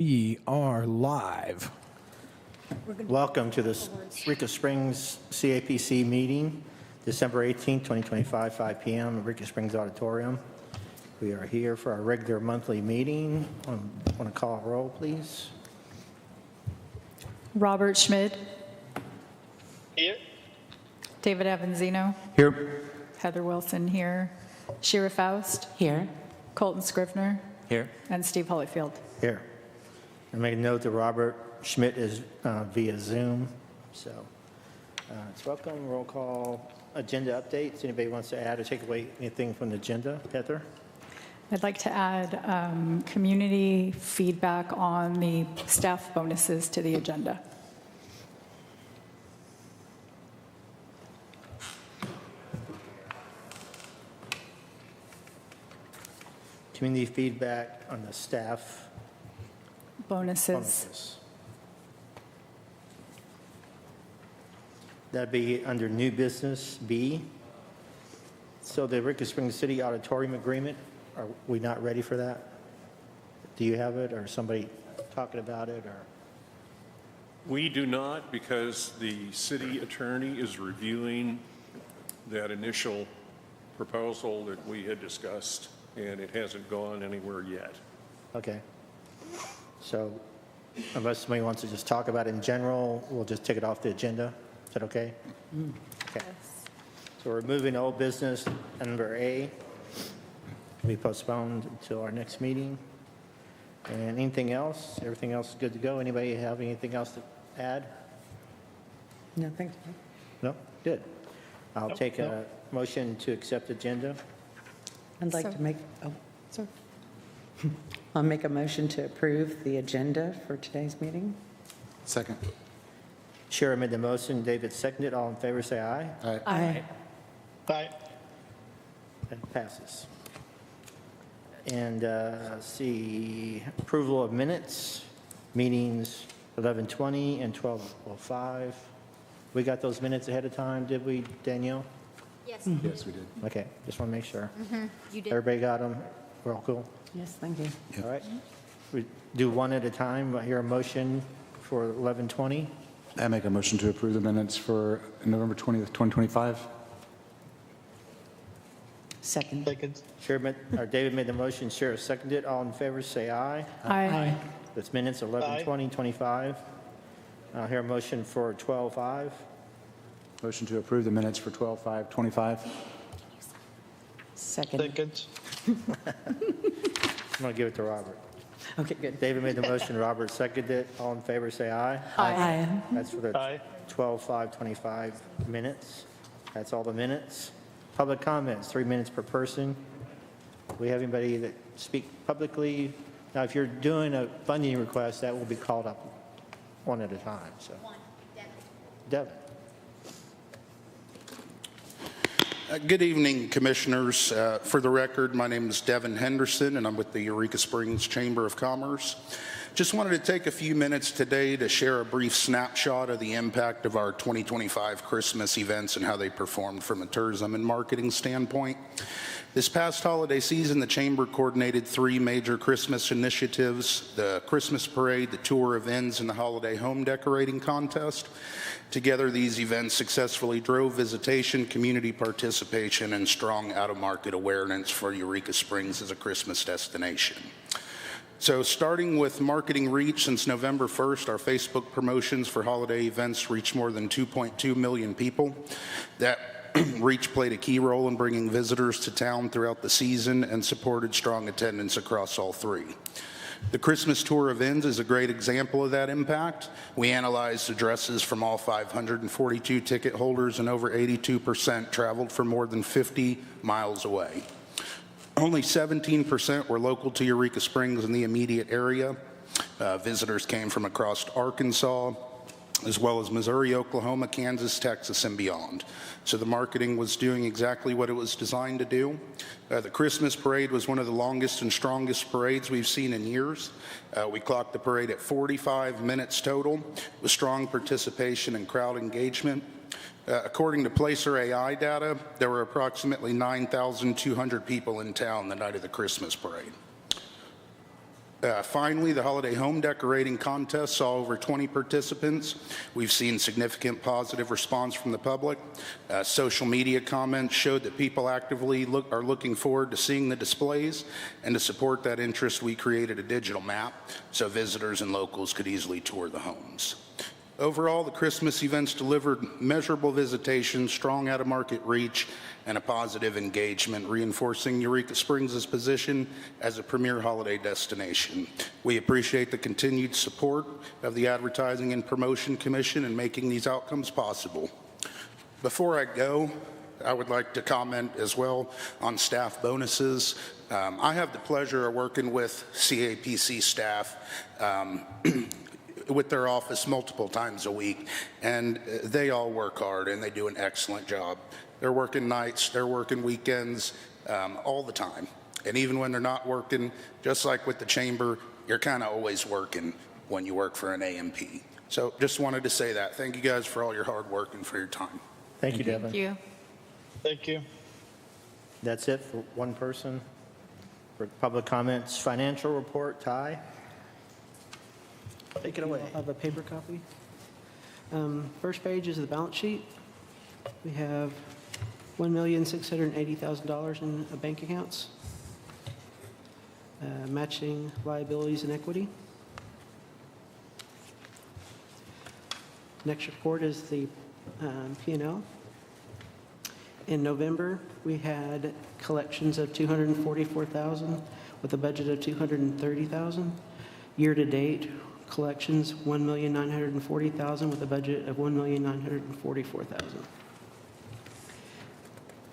We are live. Welcome to the Eureka Springs CAPC meeting, December 18, 2025, 5 p.m. at Eureka Springs Auditorium. We are here for our regular monthly meeting. Want to call a roll, please? Robert Schmidt. Here. David Avanzino. Here. Heather Wilson here. Shira Faust. Here. Colton Scrivener. Here. And Steve Holyfield. Here. And make a note that Robert Schmidt is via Zoom. So it's welcome. Roll call. Agenda updates. Anybody wants to add or take away anything from the agenda? Heather? I'd like to add community feedback on the staff bonuses to the agenda. Community feedback on the staff Bonuses. bonuses. That'd be under new business B. So the Eureka Springs City Auditorium Agreement, are we not ready for that? Do you have it or somebody talking about it or? We do not, because the city attorney is reviewing that initial proposal that we had discussed, and it hasn't gone anywhere yet. Okay. So unless somebody wants to just talk about it in general, we'll just take it off the agenda. Is that okay? Okay. So we're moving old business under A. Can be postponed until our next meeting. And anything else? Everything else is good to go? Anybody have anything else to add? No, thank you. No? Good. I'll take a motion to accept the agenda. I'd like So- to make, sorry. I'll make a motion to approve the agenda for today's meeting. Second. Shara made the motion, David seconded. All in favor, say aye. Aye. Aye. That passes. And let's see, approval of minutes, meetings 11:20 and 12:05. We got those minutes ahead of time, did we, Danielle? Yes, Yes, we did. Okay, just want to make sure. you did. Everybody got them? We're all cool? Yes, thank you. All right. We do one at a time. I hear a motion for 11:20. I make a motion to approve the minutes for November 20th, 2025. Second. Second. David made the motion, Shara seconded. All in favor, say aye. Aye. That's minutes 11:20, 25. I'll hear a motion for 12:05. Motion to approve the minutes for 12/5/25. Second. Second. I'm going to give it to Robert. Okay, good. David made the motion, Robert seconded it. All in favor, say aye. Aye. That's for the Aye. 12/5/25 minutes. That's all the minutes. Public comments, 3 minutes per person. We have anybody that speak publicly? Now, if you're doing a funding request, that will be called up one at a time, so. Devin. Good evening, Commissioners. For the record, my name is Devin Henderson, and I'm with the Eureka Springs Chamber of Commerce. Just wanted to take a few minutes today to share a brief snapshot of the impact of our 2025 Christmas events and how they performed from a tourism and marketing standpoint. This past holiday season, the Chamber coordinated 3 major Christmas initiatives: the Christmas Parade, the Tour of Inns, and the Holiday Home Decorating Contest. Together, these events successfully drove visitation, community participation, and strong out-of-market awareness for Eureka Springs as a Christmas destination. So starting with marketing reach, since November 1st, our Facebook promotions for holiday events reached more than 2.2 million people. That reach played a key role in bringing visitors to town throughout the season and supported strong attendance across all 3. The Christmas Tour of Inns is a great example of that impact. We analyzed addresses from all 542 ticket holders, and over 82% traveled from more than 50 miles away. Only 17% were local to Eureka Springs in the immediate area. Visitors came from across Arkansas, as well as Missouri, Oklahoma, Kansas, Texas, and beyond. So the marketing was doing exactly what it was designed to do. The Christmas parade was one of the longest and strongest parades we've seen in years. We clocked the parade at 45 minutes total, with strong participation and crowd engagement. According to Placer AI data, there were approximately 9,200 people in town the night of the Christmas parade. Finally, the holiday home decorating contest saw over 20 participants. We've seen significant positive response from the public. Social media comments showed that people actively are looking forward to seeing the displays, and to support that interest, we created a digital map so visitors and locals could easily tour the homes. Overall, the Christmas events delivered measurable visitation, strong out-of-market reach, and a positive engagement, reinforcing Eureka Springs' position as a premier holiday destination. We appreciate the continued support of the Advertising and Promotion Commission in making these outcomes possible. Before I go, I would like to comment as well on staff bonuses. I have the pleasure of working with CAPC staff with their office multiple times a week, and they all work hard and they do an excellent job. They're working nights, they're working weekends, all the time. And even when they're not working, just like with the chamber, you're kind of always working when you work for an AMP. So just wanted to say that. Thank you guys for all your hard work and for your time. Thank you, Devin. Thank you. Thank you. That's it for one person. For public comments, financial report, Ty. Take it away. I have a paper copy. First page is the balance sheet. We have $1,680,000 in bank accounts, matching liabilities and equity. Next report is the P&L. In November, we had collections of $244,000 with a budget of $230,000. Year-to-date, collections $1,940,000 with a budget of $1,944,000.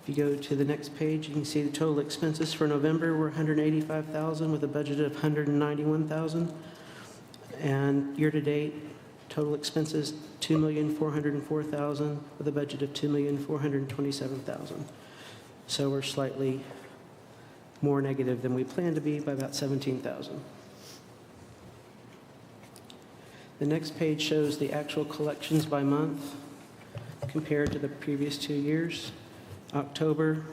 If you go to the next page, you can see the total expenses for November were $185,000 with a budget of $191,000. And year-to-date, total expenses $2,404,000 with a budget of $2,427,000. So we're slightly more negative than we planned to be by about $17,000. The next page shows the actual collections by month compared to the previous 2 years. October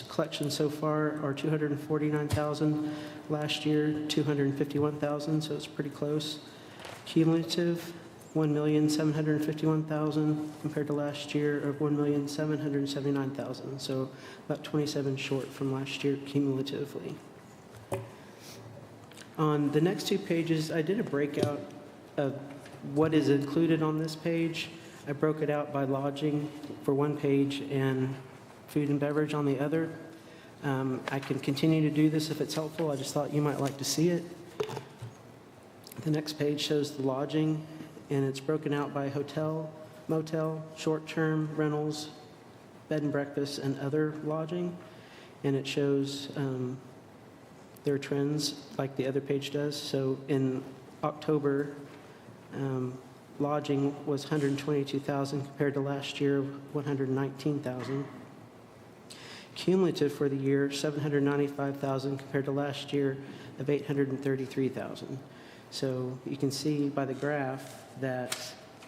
collections so far are $249,000. Last year, $251,000, so it's pretty close. Cumulative, $1,751,000 compared to last year of $1,779,000, so about 27 short from last year cumulatively. On the next 2 pages, I did a breakout of what is included on this page. I broke it out by lodging for one page and food and beverage on the other. I can continue to do this if it's helpful. I just thought you might like to see it. The next page shows the lodging, and it's broken out by hotel, motel, short-term rentals, bed and breakfast, and other lodging. And it shows their trends like the other page does. So in October, lodging was $122,000 compared to last year of $119,000. Cumulative for the year, $795,000 compared to last year of $833,000. So you can see by the graph that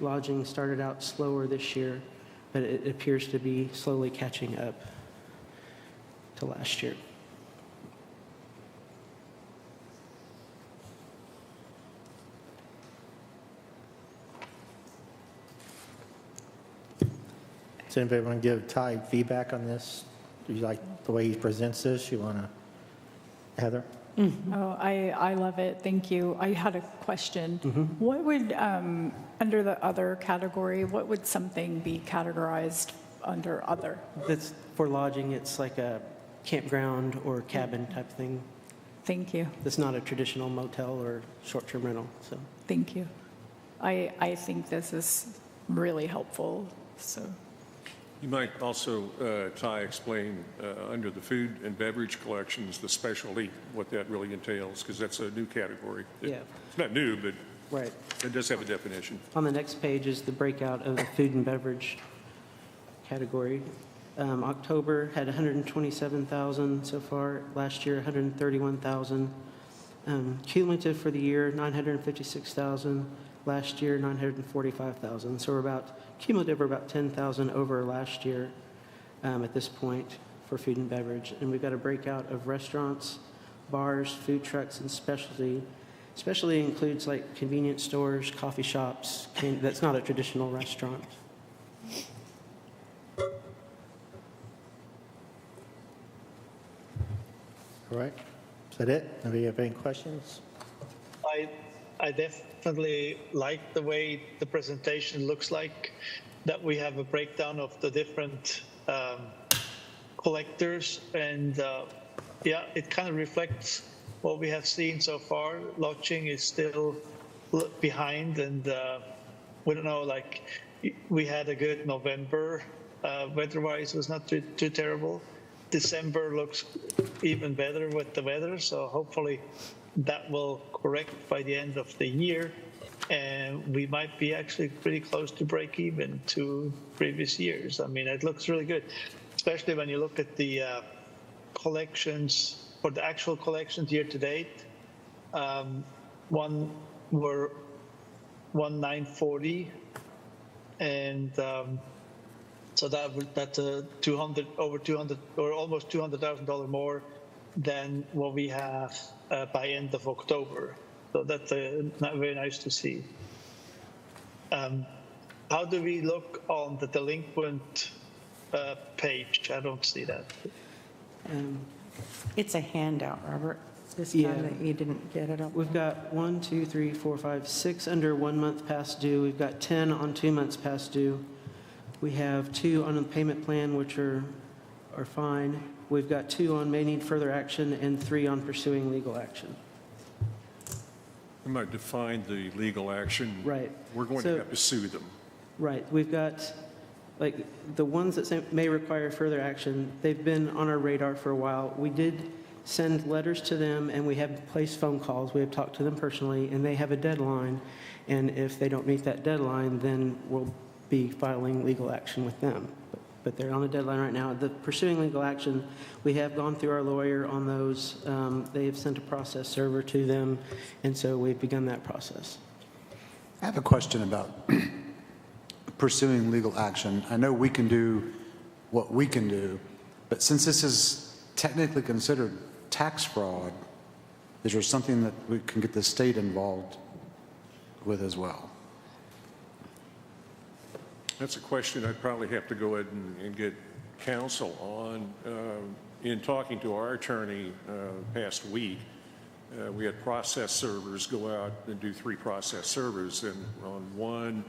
lodging started out slower this year, but it appears to be slowly catching up to last year. Does anybody want to give Ty feedback on this? Do you like the way he presents this? You want to, Heather? Oh, I love it. Thank you. I had a question. What would, under the other category, what would something be categorized under other? That's for lodging, it's like a campground or cabin type thing. Thank you. It's not a traditional motel or short-term rental, so. Thank you. I think this is really helpful, so. You might also, Ty, explain under the food and beverage collections, the specialty, what that really entails, because that's a new category. Yeah. It's not new, but Right. it does have a definition. On the next page is the breakout of the food and beverage category. October had 127,000 so far. Last year, 131,000. Cumulative for the year, 956,000. Last year, 945,000. So we're about cumulative, we're about 10,000 over last year at this point for food and beverage. And we've got a breakout of restaurants, bars, food trucks, and specialty includes like convenience stores, coffee shops, that's not a traditional restaurant. All right, is that it? Anybody have any questions? I definitely like the way the presentation looks like, that we have a breakdown of the different collectors, and yeah, it kind of reflects what we have seen so far. Lodging is still behind, and we don't know, like, we had a good November, weather-wise was not too terrible. December looks even better with the weather, so hopefully that will correct by the end of the year, and we might be actually pretty close to break even to previous years. I mean, it looks really good, especially when you look at the collections, or the actual collections year to date. One were 1,940, and so that's a over 200 or almost $200,000 more than what we have by end of October. So that's very nice to see. How do we look on the delinquent page? I don't see that. It's a handout, Robert, this Yeah. time that you didn't get it. We've got 1, 2, 3, 4, 5, 6 under 1 month past due. We've got 10 on 2 months past due. We have 2 on the payment plan, which are fine. We've got 2 on may need further action and 3 on pursuing legal action. I might define the legal action. Right. We're going So- to have to sue them. Right. We've got, like, the ones that may require further action, they've been on our radar for a while. We did send letters to them, and we have placed phone calls. We have talked to them personally, and they have a deadline. And if they don't meet that deadline, then we'll be filing legal action with them. But they're on a deadline right now. The pursuing legal action, we have gone through our lawyer on those. They have sent a process server to them, and so we've begun that process. I have a question about pursuing legal action. I know we can do what we can do, but since this is technically considered tax fraud, is there something that we can get the state involved with as well? That's a question I'd probably have to go ahead and get counsel on. In talking to our attorney past week, we had process servers go out and do 3 process servers, and on one,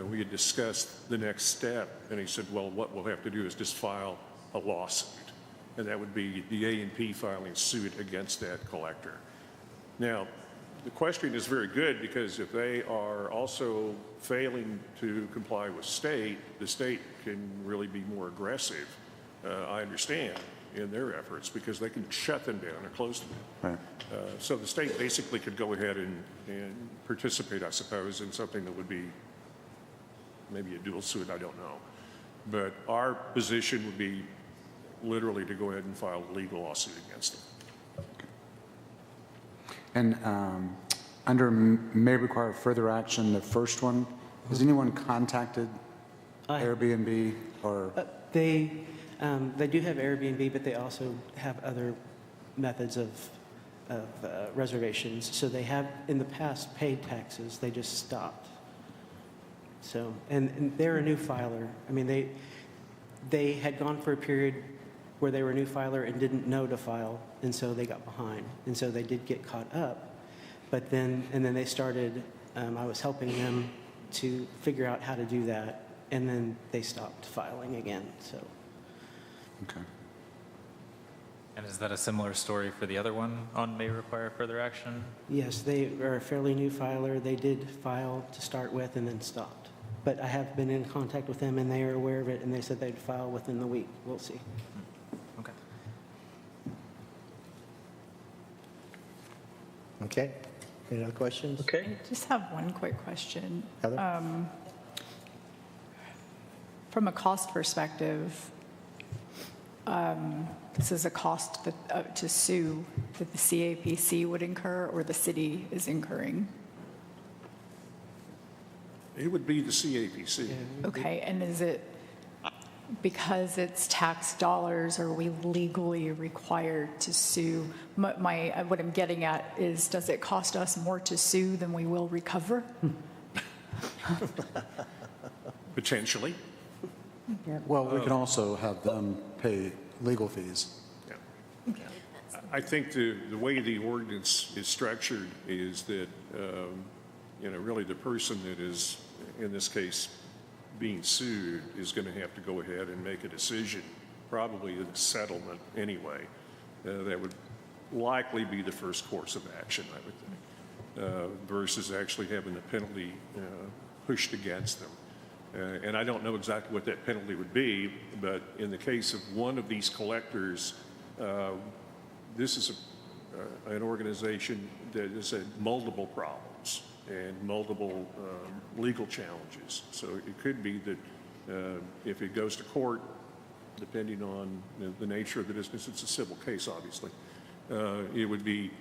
we had discussed the next step, and he said, well, what we'll have to do is just file a lawsuit, and that would be the A&P filing suit against that collector. Now, the question is very good, because if they are also failing to comply with state, the state can really be more aggressive, I understand, in their efforts, because they can shut them down or close them down. Right. So the state basically could go ahead and participate, I suppose, in something that would be maybe a dual suit, I don't know. But our position would be literally to go ahead and file a legal lawsuit against them. And under may require further action, the first one, has anyone contacted Airbnb or? They do have Airbnb, but they also have other methods of reservations. So they have, in the past, paid taxes. They just stopped. So, and they're a new filer. I mean, they had gone for a period where they were a new filer and didn't know to file, and so they got behind. And so they did get caught up. But then they started, I was helping them to figure out how to do that, and then they stopped filing again, so. Okay. And is that a similar story for the other one on may require further action? Yes, they are a fairly new filer. They did file to start with and then stopped. But I have been in contact with them, and they are aware of it, and they said they'd file within the week. We'll see. Okay. Okay, any other questions? Okay. I just have one quick question. Heather? From a cost perspective, this is a cost to sue that the CAPC would incur or the city is incurring? It would be the CAPC. Okay, and is it, because it's tax dollars, are we legally required to sue? What I'm getting at is, does it cost us more to sue than we will recover? Potentially. Well, we can also have them pay legal fees. Yeah. I think the way the ordinance is structured is that, really the person that is, in this case, being sued is going to have to go ahead and make a decision, probably a settlement anyway. That would likely be the first course of action, I would think, versus actually having the penalty pushed against them. And I don't know exactly what that penalty would be, but in the case of one of these collectors, this is an organization that has had multiple problems and multiple legal challenges. So it could be that if it goes to court, depending on the nature of the business, it's a civil case, obviously, it would be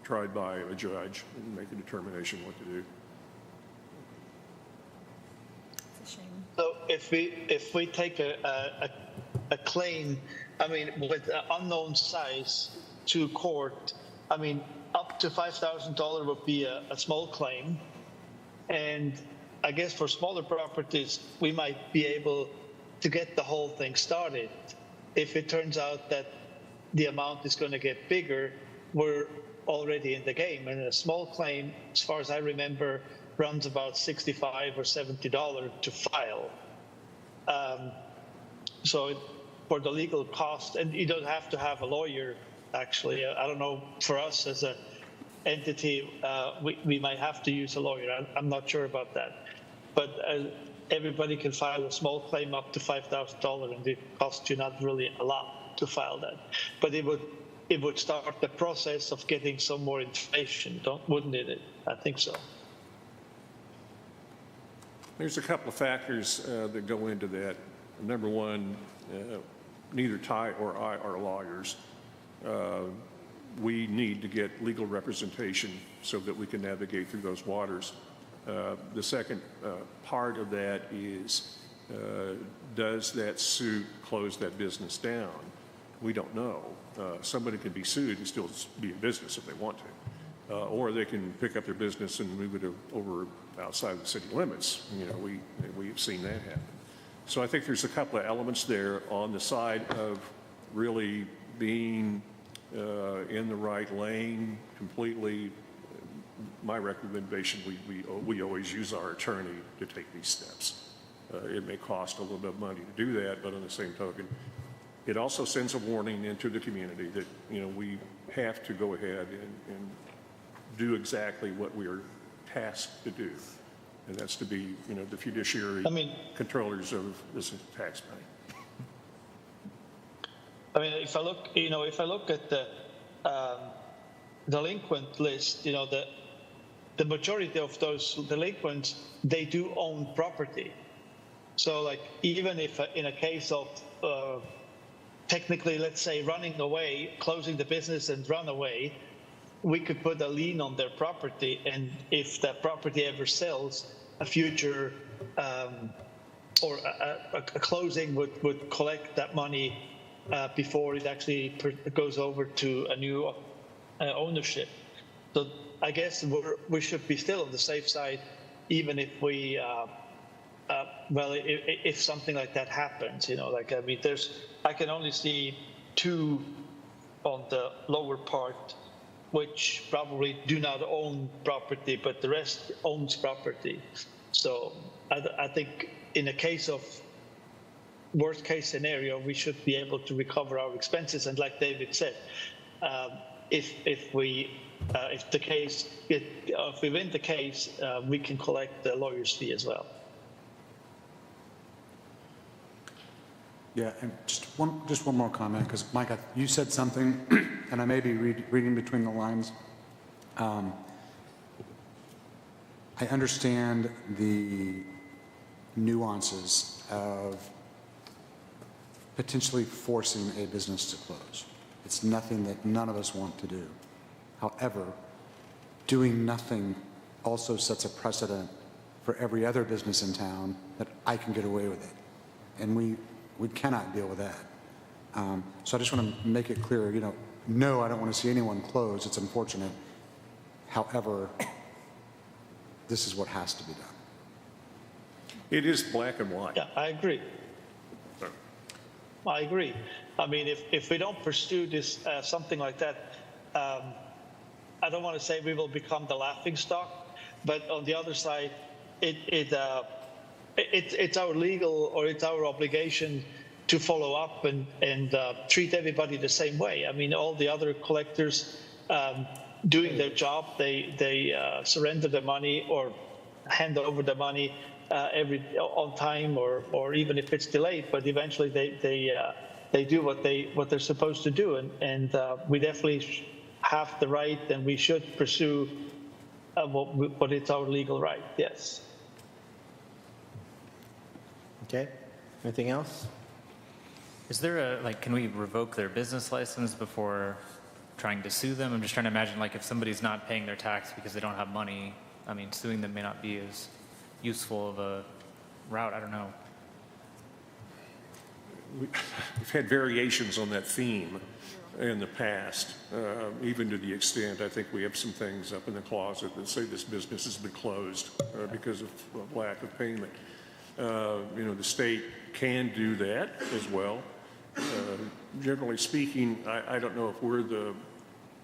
tried by a judge and make a determination what to do. So if we take a claim, I mean, with an unknown size to court, I mean, up to $5,000 would be a small claim. And I guess for smaller properties, we might be able to get the whole thing started. If it turns out that the amount is going to get bigger, we're already in the game. And a small claim, as far as I remember, runs about $65 or $70 to file. So for the legal cost, and you don't have to have a lawyer, actually. I don't know, for us as an entity, we might have to use a lawyer. I'm not sure about that. But everybody can file a small claim up to $5,000, and it costs you not really a lot to file that. But it would start the process of getting some more information, wouldn't it? I think so. There's a couple of factors that go into that. Number one, neither Ty or I are lawyers. We need to get legal representation so that we can navigate through those waters. The second part of that is, does that suit close that business down? We don't know. Somebody can be sued and still be in business if they want to. Or they can pick up their business and move it over outside the city limits. We've seen that happen. So I think there's a couple of elements there on the side of really being in the right lane completely. My recommendation, we always use our attorney to take these steps. It may cost a little bit of money to do that, but on the same token, it also sends a warning into the community that, we have to go ahead and do exactly what we are tasked to do. And that's to be, the fiduciary controllers of this tax money. I mean, if I look at the delinquent list, the majority of those delinquents, they do own property. So, like, even if in a case of technically, let's say, running away, closing the business and run away, we could put a lien on their property, and if that property ever sells, a future or a closing would collect that money before it actually goes over to a new ownership. So I guess we should be still on the safe side, even if we, if something like that happens. I can only see two on the lower part, which probably do not own property, but the rest owns property. So I think in a case of worst case scenario, we should be able to recover our expenses. And like David said, if we win the case, we can collect the lawyer's fee as well. Yeah, and just one more comment, because Mike, you said something, and I may be reading between the lines. I understand the nuances of potentially forcing a business to close. It's nothing that none of us want to do. However, doing nothing also sets a precedent for every other business in town that I can get away with it. And We cannot deal with that. So I just want to make it clear, no, I don't want to see anyone close. It's unfortunate. However, this is what has to be done. It is black and white. Yeah, I agree. I agree. I mean, if we don't pursue this, something like that, I don't want to say we will become the laughing stock, but on the other side, it's our legal or it's our obligation to follow up and treat everybody the same way. I mean, all the other collectors doing their job, they surrender the money or hand over the money on time or even if it's delayed, but eventually they do what they're supposed to do, and we definitely have the right and we should pursue what is our legal right. Yes. Okay. Anything else? Is there can we revoke their business license before trying to sue them? I'm just trying to imagine, if somebody's not paying their tax because they don't have money, I mean, suing them may not be as useful of a route. I don't know. We've had variations on that theme in the past, even to the extent I think we have some things up in the closet that say this business has been closed because of lack of payment. The state can do that as well. Generally speaking, I don't know if we're the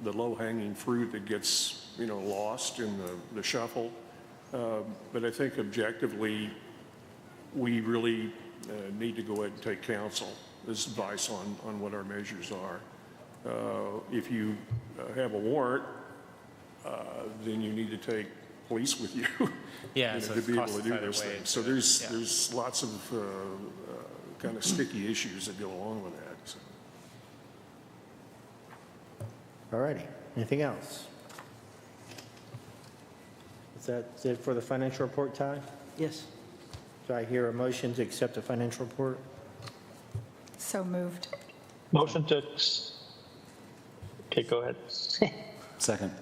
low-hanging fruit that gets lost in the shuffle, but I think objectively we really need to go ahead and take counsel, this advice on what our measures are. If you have a warrant, then you need to take police with you Yeah, so to be able costs to do either those way, things. So there's lots of kind of sticky issues that go along with that. So. All righty. Anything else? Is that it for the financial report, Ty? Yes. Do I hear a motion to accept the financial report? So moved. Motion to. Okay, go ahead. Second.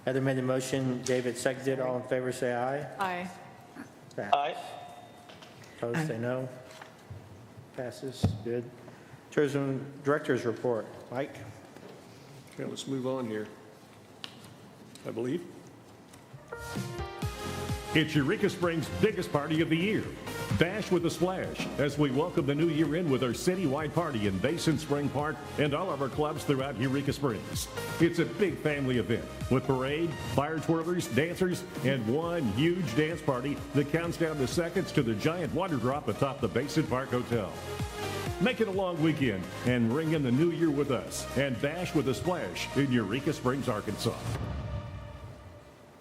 Heather made the motion, David seconded. All in favor, say aye. Aye. Aye. Opposed, say no. Passes. Good. Tourism Director's report. Mike? Okay, let's move on here. I believe. It's Eureka Springs' biggest party of the year, Bash with a Splash, as we welcome the new year in with our citywide party in Basin Spring Park and all of our clubs throughout Eureka Springs. It's a big family event with parade, fire twirlers, dancers, and one huge dance party that counts down the seconds to the giant water drop atop the Basin Park Hotel. Make it a long weekend and ring in the new year with us and Bash with a Splash in Eureka Springs, Arkansas.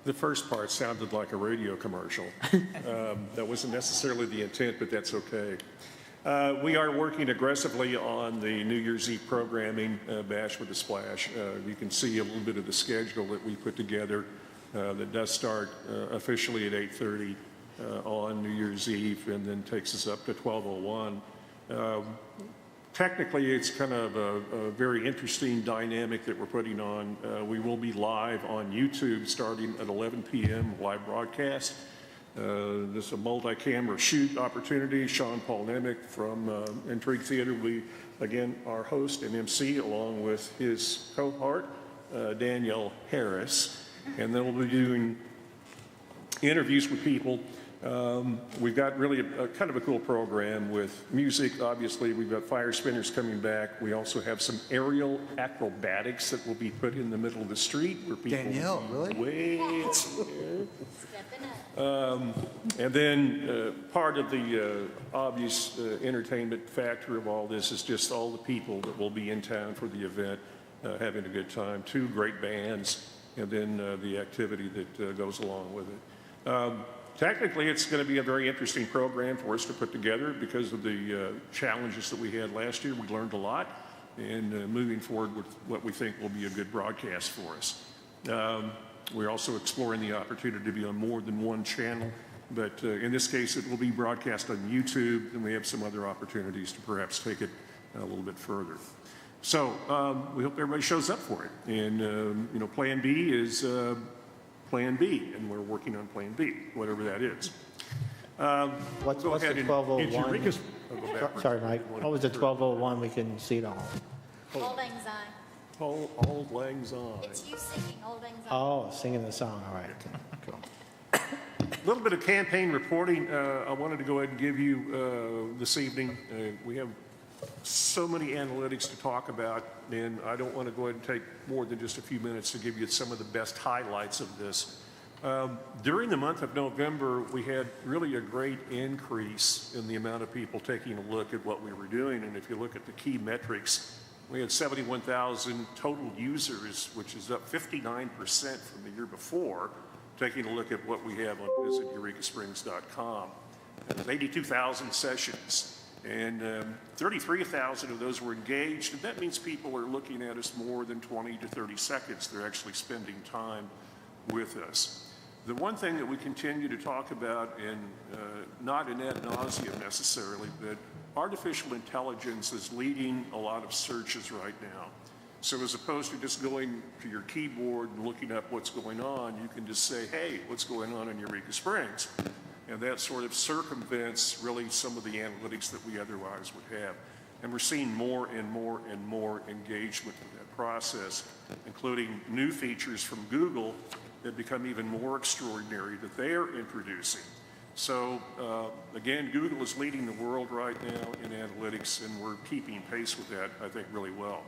The first part sounded like a radio commercial. That wasn't necessarily the intent, but that's okay. We are working aggressively on the New Year's Eve programming, Bash with a Splash. You can see a little bit of the schedule that we put together that does start officially at 8:30 on New Year's Eve and then takes us up to 12:01. Technically, it's kind of a very interesting dynamic that we're putting on. We will be live on YouTube starting at 11 p.m. live broadcast. This is a multi-camera shoot opportunity. Sean Paul Nemec from Intrigue Theater will be, again, our host and MC, along with his cohort, Danielle Harris. And then we'll be doing interviews with people. We've got really a kind of a cool program with music. Obviously, we've got fire spinners coming back. We also have some aerial acrobatics that will be put in the middle of the street where people Danielle, will be really? way and then part of the obvious entertainment factor of all this is just all the people that will be in town for the event having a good time. 2 great bands, and then the activity that goes along with it. Technically, it's going to be a very interesting program for us to put together because of the challenges that we had last year. We learned a lot, and moving forward with what we think will be a good broadcast for us. We're also exploring the opportunity to be on more than one channel, but in this case, it will be broadcast on YouTube, and we have some other opportunities to perhaps take it a little bit further. So we hope everybody shows up for it. And, Plan B is Plan B, and we're working on Plan B, whatever that is. What's Go the ahead and- 1201? It's Eureka's- Sorry, Mike. What was the 1201 we can see it all? Old Lang Syne. Auld Lang Syne. It's you singing Old Lang Syne. Oh, singing the song, all right. Cool. A little bit of campaign reporting I wanted to go ahead and give you this evening. We have so many analytics to talk about, and I don't want to go ahead and take more than just a few minutes to give you some of the best highlights of this. During the month of November, we had really a great increase in the amount of people taking a look at what we were doing, and if you look at the key metrics, we had 71,000 total users, which is up 59% from the year before, taking a look at what we have on visiteurekasprings.com. It was 82,000 sessions, and 33,000 of those were engaged, and that means people are looking at us more than 20 to 30 seconds. They're actually spending time with us. The one thing that we continue to talk about, and not in ad nauseum necessarily, but artificial intelligence is leading a lot of searches right now. So as opposed to just going to your keyboard and looking up what's going on, you can just say, hey, what's going on in Eureka Springs? And that sort of circumvents really some of the analytics that we otherwise would have. And we're seeing more and more and more engagement with that process, including new features from Google that become even more extraordinary that they're introducing. So again, Google is leading the world right now in analytics, and we're keeping pace with that, I think, really well.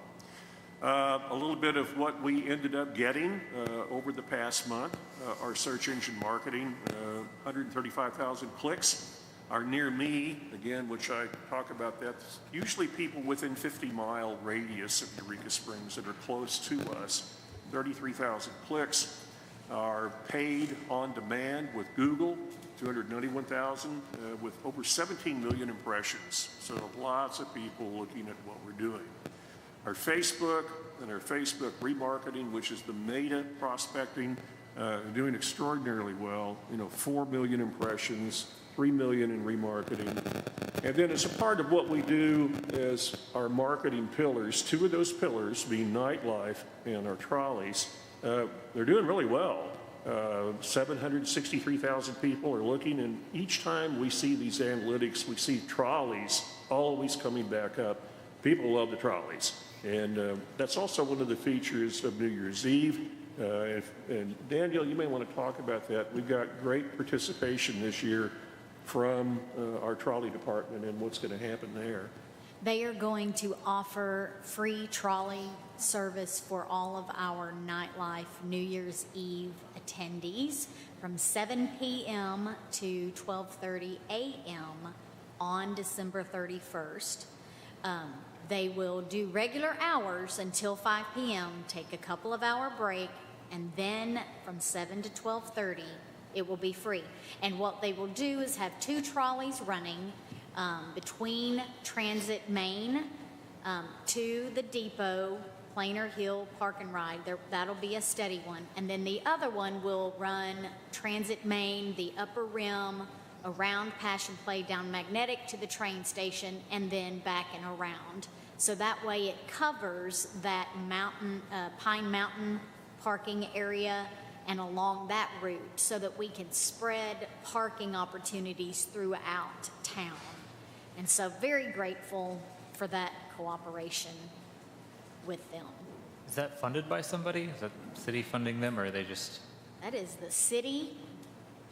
A little bit of what we ended up getting over the past month. Our search engine marketing, 135,000 clicks. Our Near Me, again, which I talk about, that's usually people within 50-mile radius of Eureka Springs that are close to us, 33,000 clicks. Our paid on demand with Google, 291,000 with over 17 million impressions. So lots of people looking at what we're doing. Our Facebook and our Facebook remarketing, which is the meta prospecting, doing extraordinarily well. 4 million impressions, 3 million in remarketing. And then as a part of what we do as our marketing pillars, two of those pillars being nightlife and our trolleys, they're doing really well. 763,000 people are looking, and each time we see these analytics, we see trolleys always coming back up. People love the trolleys. And that's also one of the features of New Year's Eve. And Daniel, you may want to talk about that. We've got great participation this year from our trolley department and what's going to happen there. They are going to offer free trolley service for all of our nightlife New Year's Eve attendees from 7 p.m. to 12:30 a.m. on December 31st. They will do regular hours until 5 p.m., take a couple of hour break, and then from 7 to 12:30, it will be free. And what they will do is have two trolleys running between Transit Main to the depot, Plainer Hill Park and Ride. That'll be a steady one. And then the other one will run Transit Main, the Upper Rim, around Passion Play, down Magnetic to the train station, and then back and around. So that way it covers that mountain, Pine Mountain parking area and along that route so that we can spread parking opportunities throughout town. And so very grateful for that cooperation with them. Is that funded by somebody? Is that the city funding them, or are they just? That is the city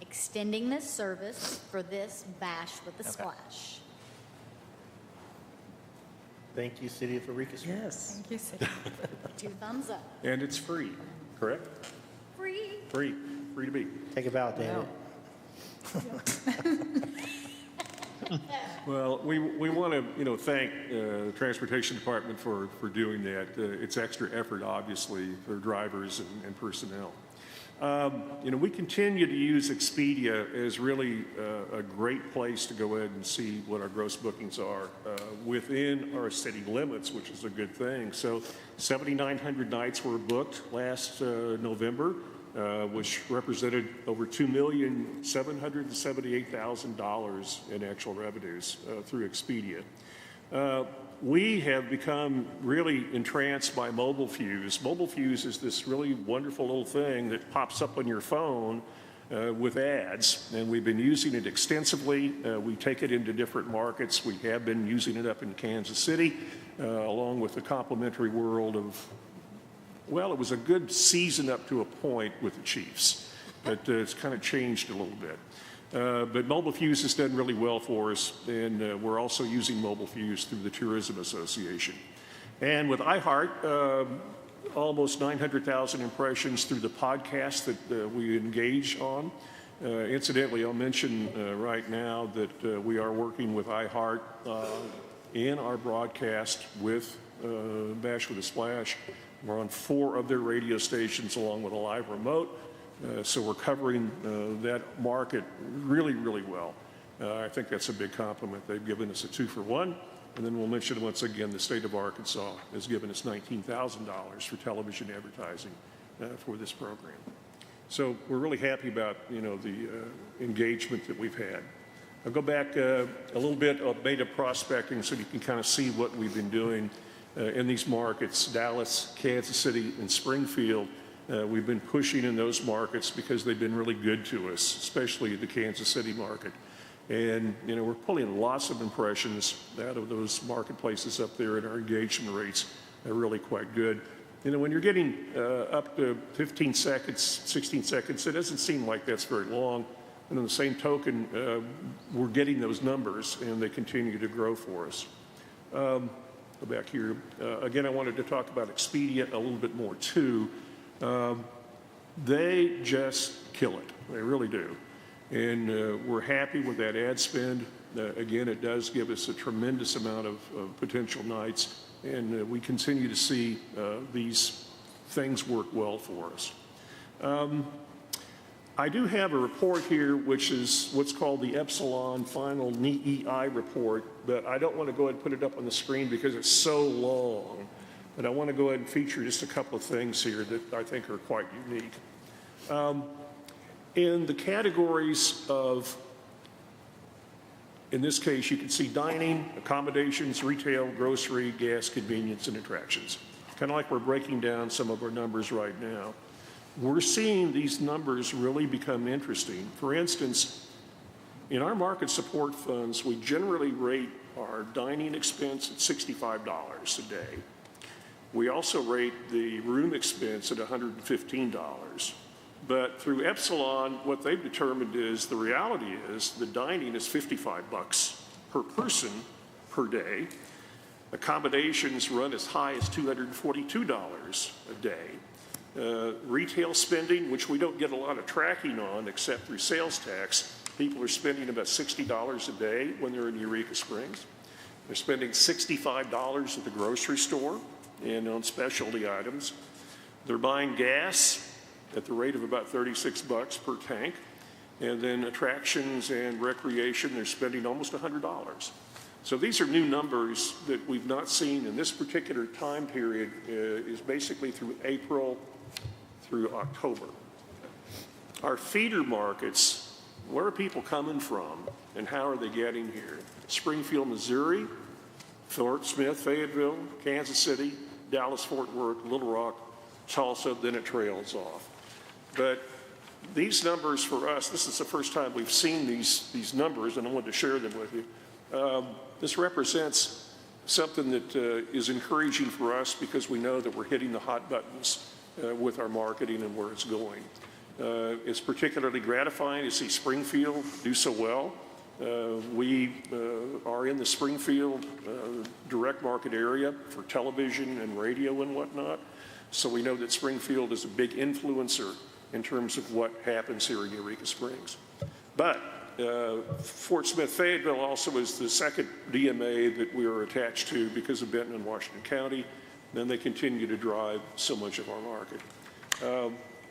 extending this service for this Bash with a Splash. Thank you, City of Eureka Springs. Yes. Thank you, City. 2 thumbs up. And it's free, correct? Free. Free to be. Take a bow, David. Well, we want to thank the Transportation Department for doing that. It's extra effort, obviously, for drivers and personnel. We continue to use Expedia as really a great place to go ahead and see what our gross bookings are within our city limits, which is a good thing. So 7,900 nights were booked last November, which represented over $2,778,000 in actual revenues through Expedia. We have become really entranced by Mobile Fuse. Mobile Fuse is this really wonderful little thing that pops up on your phone with ads, and we've been using it extensively. We take it into different markets. We have been using it up in Kansas City, along with the complementary world of, well, it was a good season up to a point with the Chiefs, but it's kind of changed a little bit. But Mobile Fuse has done really well for us, and we're also using Mobile Fuse through the Tourism Association. And with iHeart, almost 900,000 impressions through the podcast that we engage on. Incidentally, I'll mention right now that we are working with iHeart in our broadcast with Bash with a Splash. We're on 4 of their radio stations along with a live remote. So we're covering that market really, really well. I think that's a big compliment. They've given us a 2-for-1. And then we'll mention once again, the state of Arkansas has given us $19,000 for television advertising for this program. So we're really happy about, the engagement that we've had. I'll go back a little bit of beta prospecting so you can kind of see what we've been doing in these markets, Dallas, Kansas City, and Springfield. We've been pushing in those markets because they've been really good to us, especially the Kansas City market. And, we're pulling lots of impressions out of those marketplaces up there, and our engagement rates are really quite good. When you're getting up to 15 seconds, 16 seconds, it doesn't seem like that's very long. And on the same token, we're getting those numbers, and they continue to grow for us. Go back here. Again, I wanted to talk about Expedient a little bit more, too. They just kill it. They really do. And we're happy with that ad spend. Again, it does give us a tremendous amount of potential nights, and we continue to see these things work well for us. I do have a report here, which is what's called the Epsilon Final NEI report, but I don't want to go ahead and put it up on the screen because it's so long. But I want to go ahead and feature just a couple of things here that I think are quite unique. In the categories of, in this case, you can see dining, accommodations, retail, grocery, gas, convenience, and attractions. Kind of like we're breaking down some of our numbers right now. We're seeing these numbers really become interesting. For instance, in our market support funds, we generally rate our dining expense at $65 a day. We also rate the room expense at $115. But through Epsilon, what they've determined is the reality is the dining is $55 per person per day. Accommodations run as high as $242 a day. Retail spending, which we don't get a lot of tracking on except through sales tax, people are spending about $60 a day when they're in Eureka Springs. They're spending $65 at the grocery store and on specialty items. They're buying gas at the rate of about $36 per tank. And then attractions and recreation, they're spending almost $100. So these are new numbers that we've not seen in this particular time period, is basically through April through October. Our feeder markets, where are people coming from and how are they getting here? Springfield, Missouri, Fort Smith, Fayetteville, Kansas City, Dallas, Fort Worth, Little Rock, Tulsa, then it trails off. But these numbers for us, this is the first time we've seen these numbers, and I wanted to share them with you. This represents something that is encouraging for us because we know that we're hitting the hot buttons with our marketing and where it's going. It's particularly gratifying to see Springfield do so well. We are in the Springfield direct market area for television and radio and whatnot, so we know that Springfield is a big influencer in terms of what happens here in Eureka Springs. But Fort Smith Fayetteville also is the second DMA that we are attached to because of Benton and Washington County. Then they continue to drive so much of our market.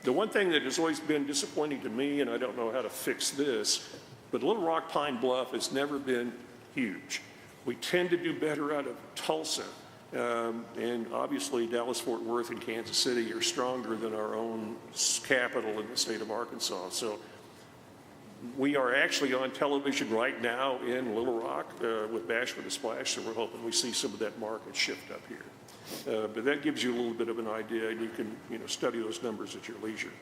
The one thing that has always been disappointing to me, and I don't know how to fix this, but Little Rock Pine Bluff has never been huge. We tend to do better out of Tulsa. And obviously Dallas, Fort Worth, and Kansas City are stronger than our own capital in the state of Arkansas. So we are actually on television right now in Little Rock with Bash with a Splash, so we're hoping we see some of that market shift up here. But that gives you a little bit of an idea, and you can study those numbers at your leisure.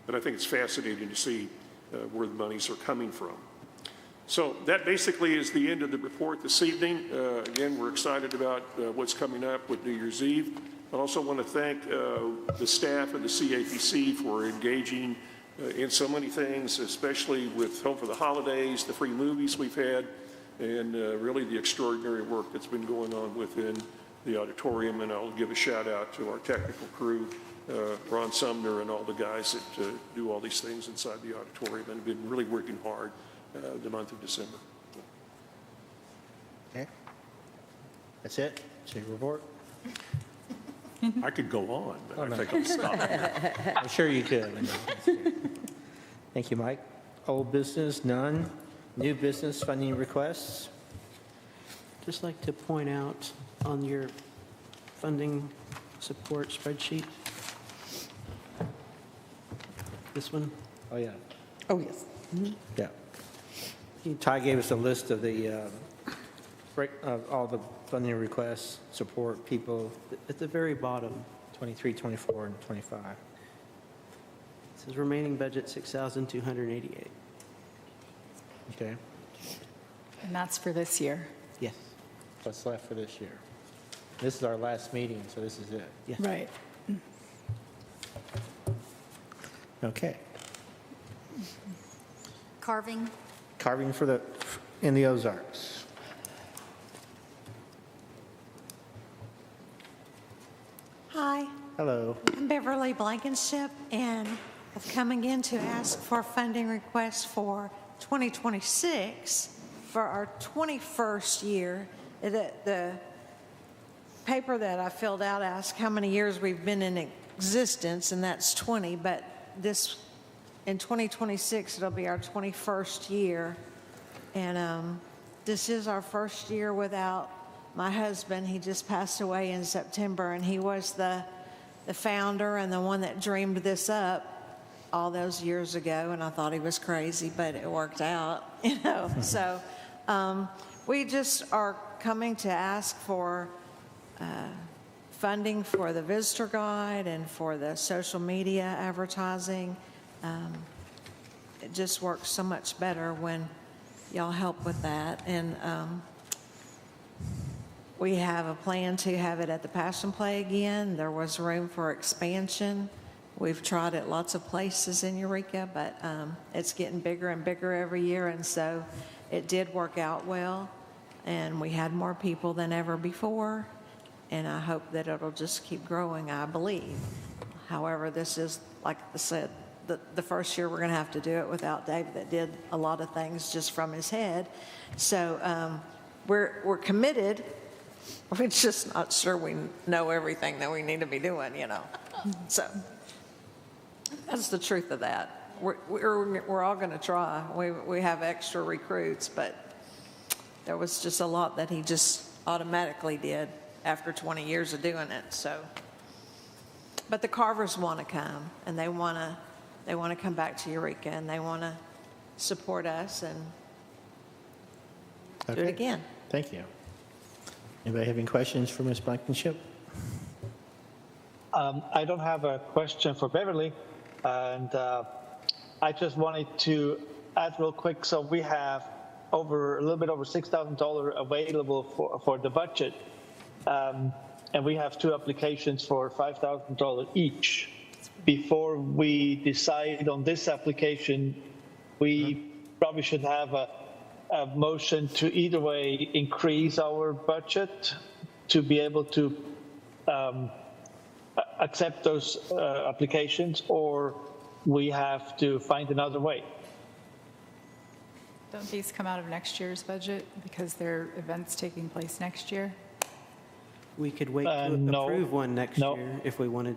But I think it's fascinating to see where the monies are coming from. So that basically is the end of the report this evening. Again, we're excited about what's coming up with New Year's Eve. I also want to thank the staff of the CAPC for engaging in so many things, especially with Home for the Holidays, the free movies we've had, and really the extraordinary work that's been going on within the auditorium. And I'll give a shout out to our technical crew, Ron Sumner and all the guys that do all these things inside the auditorium and have been really working hard the month of December. Okay. That's it? That's your report? I could go on, but I think I'll stop. I'm sure you could. Thank you, Mike. Old business, none. New business, funding requests. Just like to point out on your funding support spreadsheet, this one, Oh, yeah. Oh, yes. Yeah. Ty gave us a list of the, of all the funding requests, support people, at the very bottom, 23, 24, and 25. it says remaining budget 6,288. Okay. And that's for this year. Yes. What's left for this year? This is our last meeting, so this is it. Yes. Right. Okay. Carving. Carving for the, in the Ozarks. Hi, Hello. I'm Beverly Blankenship, and I'm coming in to ask for funding requests for 2026 for our 21st year. The paper that I filled out asked how many years we've been in existence, and that's 20, but in 2026, it'll be our 21st year. And this is our first year without my husband. He just passed away in September, and he was the founder and the one that dreamed this up all those years ago, and I thought he was crazy, but it worked out, you know. So we just are coming to ask for funding for the visitor guide and for the social media advertising. It just works so much better when y'all help with that. And we have a plan to have it at the Passion Play again. There was room for expansion. We've tried it lots of places in Eureka, but it's getting bigger and bigger every year, and so it did work out well. And we had more people than ever before, and I hope that it'll just keep growing, I believe. However, this is, like I said, the first year we're going to have to do it without David, that did a lot of things just from his head. So we're committed. We're just not sure we know everything that we need to be doing, you know. So that's the truth of that. We're all going to try. We have extra recruits, but there was just a lot that he just automatically did after 20 years of doing it. So, but the Carvers want to come, and they want to come back to Eureka, and they want to support us and do it again. Thank you. Anybody have any questions for Ms. Blankenship? I don't have a question for Beverly, and I just wanted to add real quick. So we have a little bit over $6,000 available for the budget, and we have 2 applications for $5,000 each. Before we decide on this application, we probably should have a motion to either way increase our budget to be able to accept those applications, or we have to find another way. Don't these come out of next year's budget because there are events taking place next year? We could wait to No. approve one next No. year if we wanted.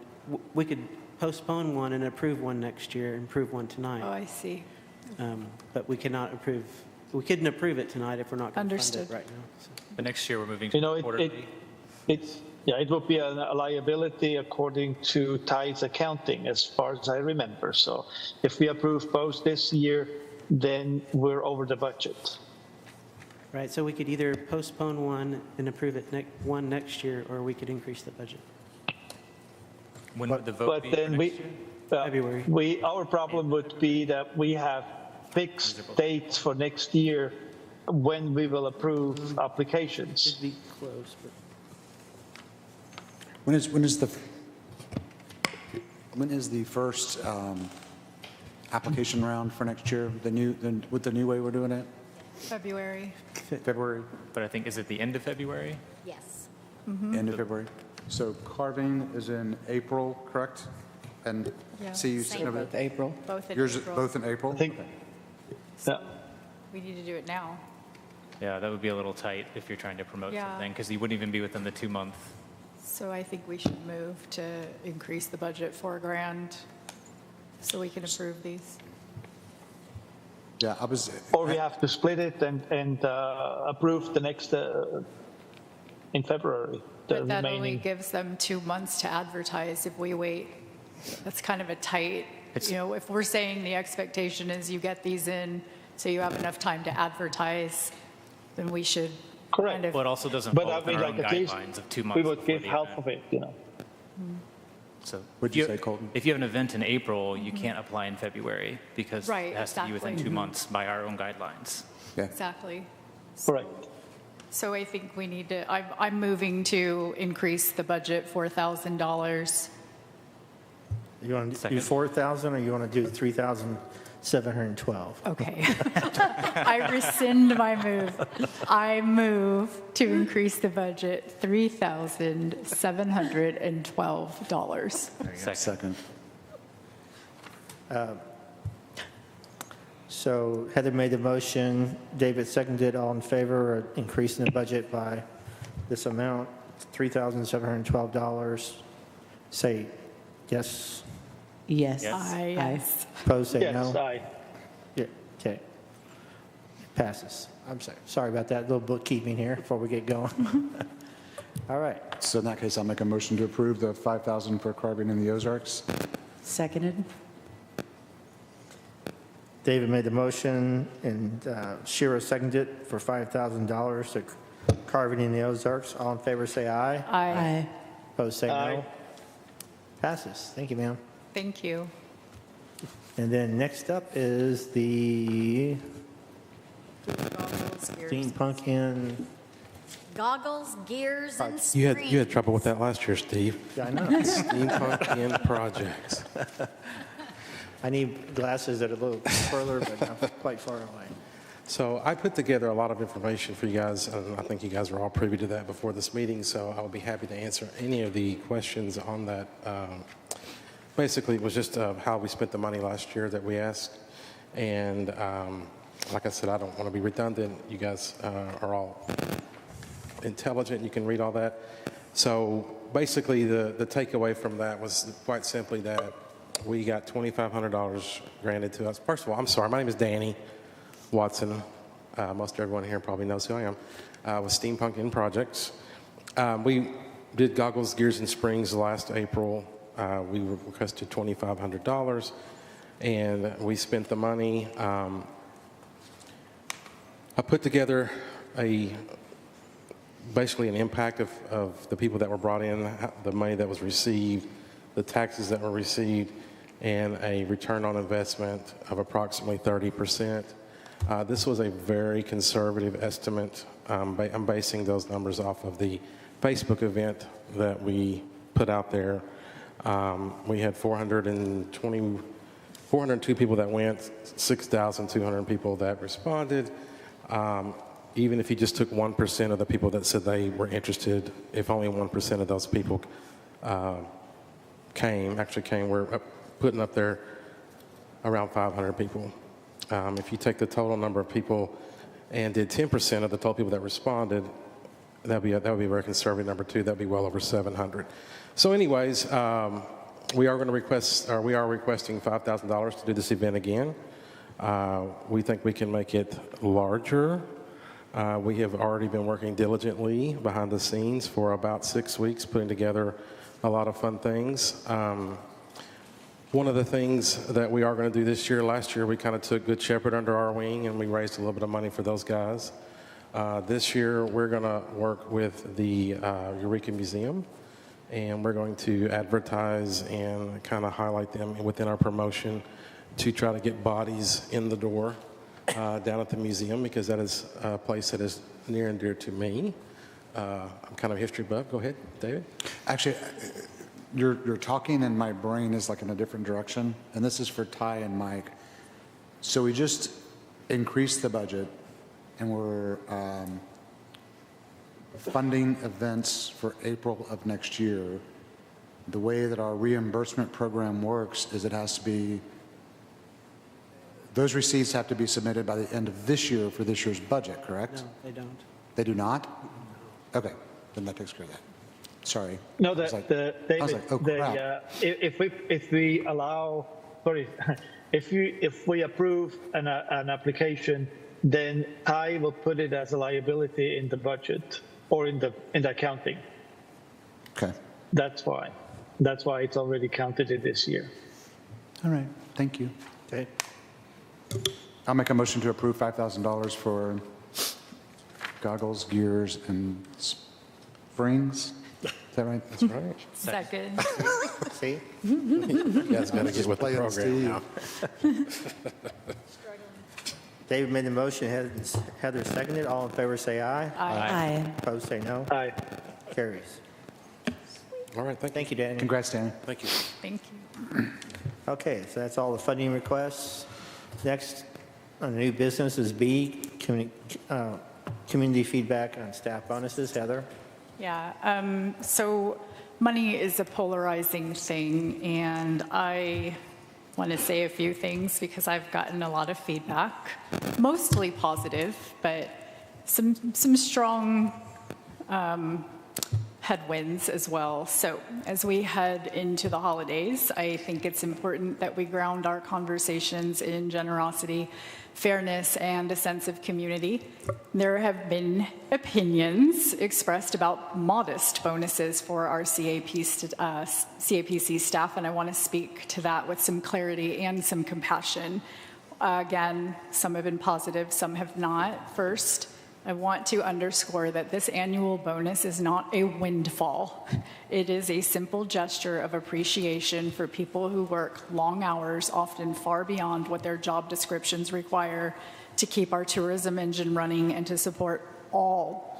We could postpone one and approve one next year and approve one Oh, tonight. I see. But we cannot approve, we couldn't approve it tonight if we're not going to fund Understood. it right now. So. But next year, we're moving to quarterly. It would be a liability according to Ty's accounting, as far as I remember. So if we approve both this year, then we're over the budget. Right, so we could either postpone one and approve it one next year, or we could increase the budget. When would the vote But be for then next year? February. our problem would be that we have fixed dates for next year when we will approve applications. Should be close, but When is the first application round for next year? With the new way we're doing it? February. February, But I think, is it the end of February? Yes. end of February? So carving is in April, correct? And Yeah. see you Same. sitting over Both there? April. Both in Yours is April. both in April? I think, yeah. We need to do it now. Yeah, that would be a little tight if you're trying to promote Yeah. something, because you wouldn't even be within the 2-month. So I think we should move to increase the budget $4,000 so we can approve these. Yeah, I was, Or we have to split it and approve the next in February. The But that only remaining. gives them 2 months to advertise if we wait. That's kind of a tight, if we're saying the expectation is you get these in so you have enough time to advertise, then we should Correct. kind of. Well, it also doesn't But fall I within mean, our own like at least guidelines of 2 months. we would before give the half event. of it. So What'd you say, Colton? If you have an event in April, you can't apply in February because Right, it has to be within exactly. 2 months by our own guidelines. yeah. Exactly. Correct. So I think we need to, I'm moving to increase the budget $4,000. You want to do Second. 4,000 or you want to do 3,712? Okay. I rescind my move. I move to increase the budget $3,712. Second. So Heather made the motion, David seconded, all in favor of increasing the budget by this amount, $3,712. Say yes, Yes. Yes. opposed say Yes, no. aye. Yeah, okay. Passes. I'm sorry about that, little bookkeeping here before we get going. All right, So in that case, I'll make a motion to approve the 5,000 for carving in the Ozarks. Seconded. David made the motion and Shira seconded for $5,000 to carving in the Ozarks. All in favor say aye. Aye. Opposed say no. Aye. Passes. Thank you, ma'am. Thank you. And then next up is the steampunk in, Goggles, gears, and You screens. had trouble with that last year, Steve. I know, Steampunk in projects. I need glasses that are a little further, but not quite far away. So I put together a lot of information for you guys, and I think you guys were all privy to that before this meeting, so I'll be happy to answer any of the questions on that. Basically, it was just how we spent the money last year that we asked, and like I said, I don't want to be redundant. You guys are all intelligent. You can read all that. So basically, the takeaway from that was quite simply that we got $2,500 granted to us. First of all, I'm sorry, my name is Danny Watson. Most everyone here probably knows who I am. With Steampunk in Projects. We did Goggles, Gears, and Springs last April. We requested $2,500, and we spent the money. I put together basically an impact of the people that were brought in, the money that was received, the taxes that were received, and a return on investment of approximately 30%. This was a very conservative estimate. I'm basing those numbers off of the Facebook event that we put out there. We had 402 people that went, 6,200 people that responded. Even if you just took 1% of the people that said they were interested, if only 1% of those people came, we're putting up there around 500 people. If you take the total number of people and did 10% of the total people that responded, that would be a very conservative number too. That'd be well over 700. So, anyways, we are requesting $5,000 to do this event again. We think we can make it larger. We have already been working diligently behind the scenes for about 6 weeks, putting together a lot of fun things. One of the things that we are going to do this year, last year we kind of took Good Shepherd under our wing and we raised a little bit of money for those guys. This year we're going to work with the Eureka Museum, and we're going to advertise and kind of highlight them within our promotion to try to get bodies in the door down at the museum, because that is a place that is near and dear to me. I'm kind of a history buff. Go ahead, David. Actually, you're talking and my brain is like in a different direction, and this is for Ty and Mike. So we just increased the budget, and we're funding events for April of next year. The way that our reimbursement program works is it has to be, those receipts have to be submitted by the end of this year for this year's budget, correct? No, they don't. They do not? Okay, then that takes care of that. Sorry. No, I was like, David, oh, crap. if we allow, sorry, if we approve an application, then I will put it as a liability in the budget or in the accounting. Okay, That's why it's already counted in this year. all right, thank you. Okay. I'll make a motion to approve $5,000 for goggles, gears, and springs. Is that right? That's right. Second. See? You guys got to get with the Play it, program Steve. now. David made the motion, Heather seconded. All in favor, say aye. Aye. Opposed, say no. Aye. Carries. All right, thank you. Thank you, Danny. Congrats, Danny. Thank you. Thank you. Okay, so that's all the funding requests. Next on the new business is B, community feedback on staff bonuses. Heather? Yeah, so money is a polarizing thing, and I want to say a few things because I've gotten a lot of feedback, mostly positive, but some strong headwinds as well. So as we head into the holidays, I think it's important that we ground our conversations in generosity, fairness, and a sense of community. There have been opinions expressed about modest bonuses for our CAPC staff, and I want to speak to that with some clarity and some compassion. Again, some have been positive, some have not. First, I want to underscore that this annual bonus is not a windfall. It is a simple gesture of appreciation for people who work long hours, often far beyond what their job descriptions require, to keep our tourism engine running and to support all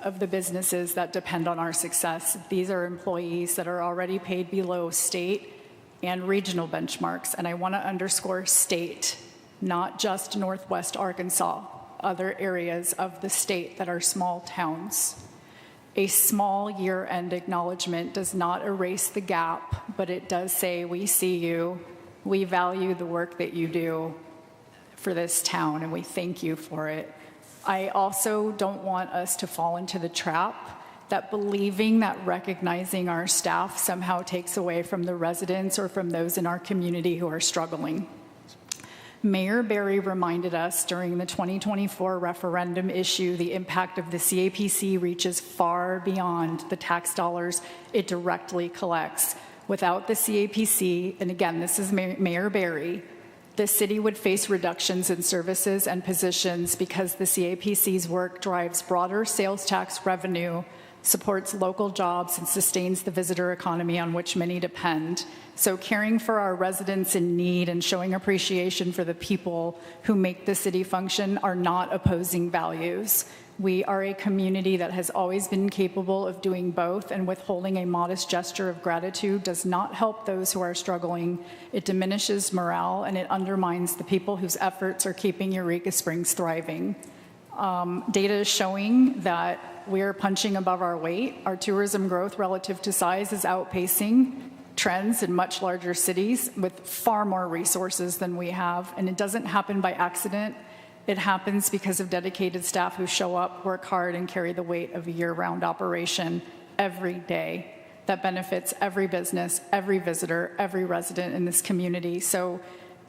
of the businesses that depend on our success. These are employees that are already paid below state and regional benchmarks, and I want to underscore state, not just Northwest Arkansas, other areas of the state that are small towns. A small year-end acknowledgement does not erase the gap, but it does say, we see you, we value the work that you do for this town, and we thank you for it. I also don't want us to fall into the trap that believing that recognizing our staff somehow takes away from the residents or from those in our community who are struggling. Mayor Berry reminded us during the 2024 referendum issue the impact of the CAPC reaches far beyond the tax dollars it directly collects. Without the CAPC, and again, this is Mayor Berry, the city would face reductions in services and positions because the CAPC's work drives broader sales tax revenue, supports local jobs, and sustains the visitor economy on which many depend. So caring for our residents in need and showing appreciation for the people who make the city function are not opposing values. We are a community that has always been capable of doing both, and withholding a modest gesture of gratitude does not help those who are struggling. It diminishes morale, and it undermines the people whose efforts are keeping Eureka Springs thriving. Data is showing that we are punching above our weight. Our tourism growth relative to size is outpacing trends in much larger cities with far more resources than we have, and it doesn't happen by accident. It happens because of dedicated staff who show up, work hard, and carry the weight of a year-round operation every day that benefits every business, every visitor, every resident in this community. So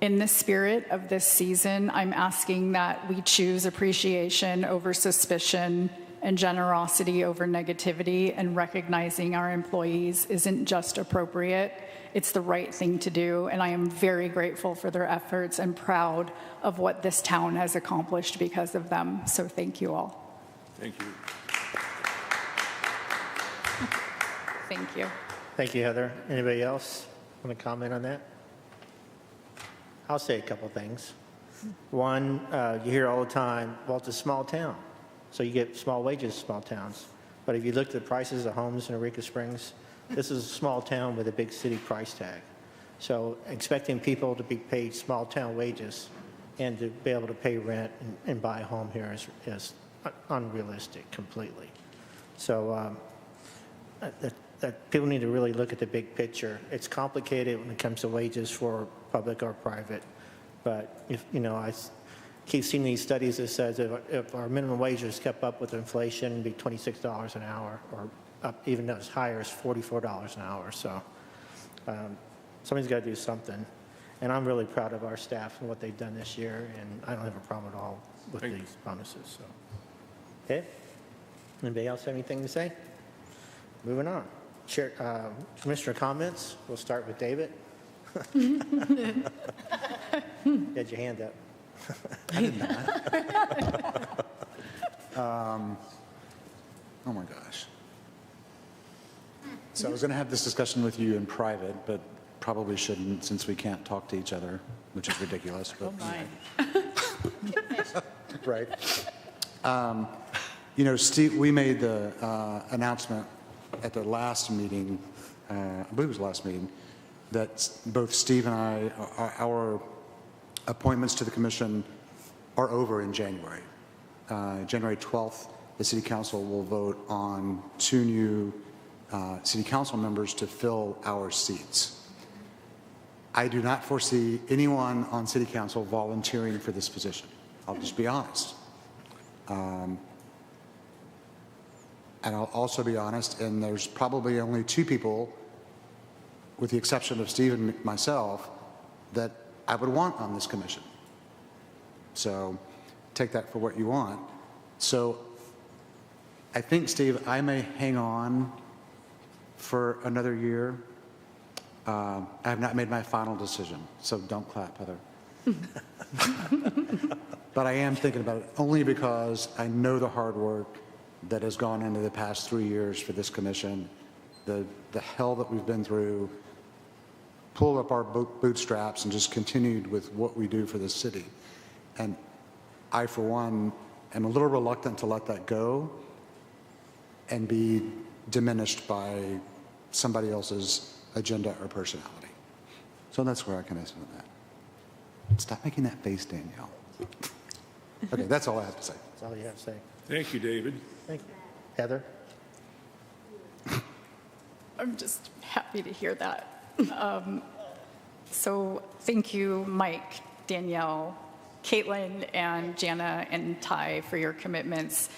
in the spirit of this season, I'm asking that we choose appreciation over suspicion and generosity over negativity, and recognizing our employees isn't just appropriate, it's the right thing to do, and I am very grateful for their efforts and proud of what this town has accomplished because of them. So thank you all. Thank you. Thank you. Thank you, Heather. Anybody else want to comment on that? I'll say a couple things. One, you hear all the time, well, it's a small town, so you get small wages in small towns. But if you look at the prices of homes in Eureka Springs, this is a small town with a big city price tag. So expecting people to be paid small town wages and to be able to pay rent and buy a home here is unrealistic completely. So that people need to really look at the big picture. It's complicated when it comes to wages for public or private, but if I keep seeing these studies that says if our minimum wage is kept up with inflation, it'd be $26 an hour, or up even as higher as $44 an hour. So somebody's got to do something, and I'm really proud of our staff and what they've done this year, and I don't have a problem at all with these bonuses. So, okay. Anybody else have anything to say? Moving on. Commissioner comments. We'll start with David. You had your hand up. I did not. Oh my gosh. So I was going to have this discussion with you in private, but probably shouldn't since we can't talk to each other, which is ridiculous. But, right. Steve, we made the announcement at the last meeting, I believe it was the last meeting, that both Steve and I, our appointments to the commission are over in January. January 12th, the city council will vote on 2 new city council members to fill our seats. I do not foresee anyone on city council volunteering for this position. I'll just be honest. And I'll also be honest, and there's probably only 2 people, with the exception of Steve and myself, that I would want on this commission. So take that for what you want. So I think, Steve, I may hang on for another year. I have not made my final decision, so don't clap, Heather. But I am thinking about it only because I know the hard work that has gone into the past 3 years for this commission, the hell that we've been through, pulled up our bootstraps and just continued with what we do for this city. And I, for one, am a little reluctant to let that go and be diminished by somebody else's agenda or personality. So that's where I can answer that. Stop making that face, Danielle. Okay, that's all I have to say. That's all you have to say. Thank you, David. Thank you. Heather? I'm just happy to hear that. So thank you, Mike, Danielle, Caitlin, and Jana, and Ty for your commitments.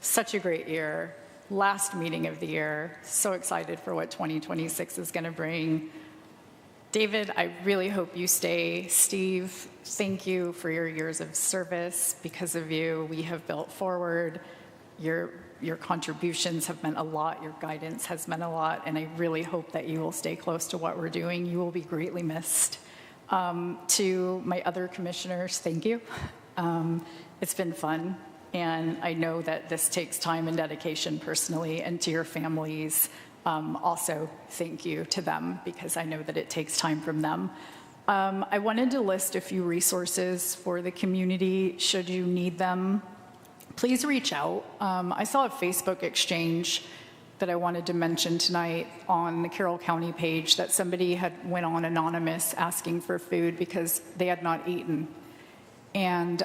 Such a great year. Last meeting of the year. So excited for what 2026 is going to bring. David, I really hope you stay. Steve, thank you for your years of service. Because of you, we have built forward. Your contributions have meant a lot. Your guidance has meant a lot. And I really hope that you will stay close to what we're doing. You will be greatly missed. To my other commissioners, thank you. It's been fun. And I know that this takes time and dedication personally. And to your families, also thank you to them, because I know that it takes time from them. I wanted to list a few resources for the community should you need them. Please reach out. I saw a Facebook exchange that I wanted to mention tonight on the Carroll County page that somebody had went on anonymous asking for food because they had not eaten. And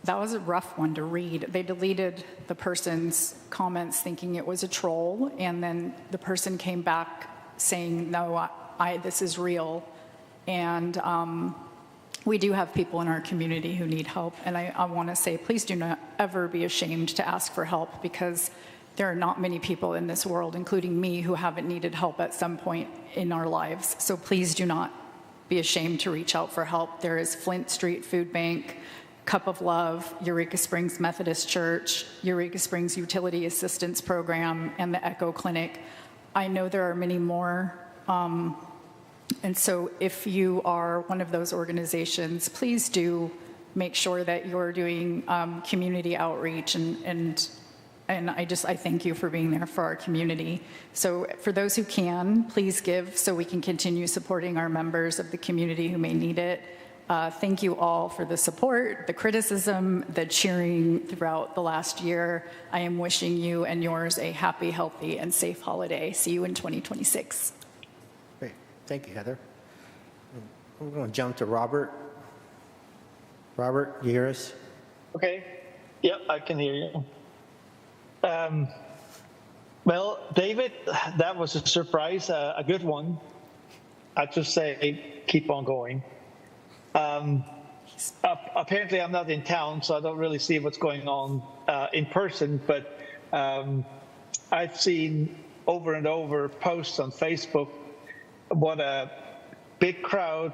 that was a rough one to read. They deleted the person's comments thinking it was a troll, and then the person came back saying, no, this is real. And we do have people in our community who need help, and I want to say, please do not ever be ashamed to ask for help, because there are not many people in this world, including me, who haven't needed help at some point in our lives. So please do not be ashamed to reach out for help. There is Flint Street Food Bank, Cup of Love, Eureka Springs Methodist Church, Eureka Springs Utility Assistance Program, and the Echo Clinic. I know there are many more. And so if you are one of those organizations, please do make sure that you're doing community outreach and And I thank you for being there for our community. So for those who can, please give so we can continue supporting our members of the community who may need it. Thank you all for the support, the criticism, the cheering throughout the last year. I am wishing you and yours a happy, healthy, and safe holiday. See you in 2026. Great. Thank you, Heather. We're going to jump to Robert. Robert, you hear us? Okay. Yep, I can hear you. Well, David, that was a surprise, a good one. I just say keep on going. Apparently, I'm not in town, so I don't really see what's going on in person, but I've seen over and over posts on Facebook what a big crowd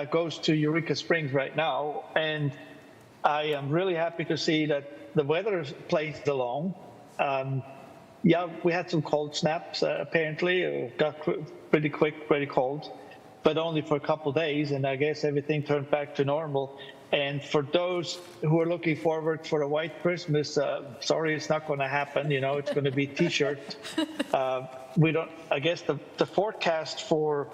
goes to Eureka Springs right now, and I am really happy to see that the weather plays along. Yeah, we had some cold snaps, apparently. It got pretty quick, pretty cold, but only for a couple of days, and I guess everything turned back to normal. And for those who are looking forward for a white Christmas, sorry, it's not going to happen. You know, it's going to be T-shirt. We don't. I guess the forecast for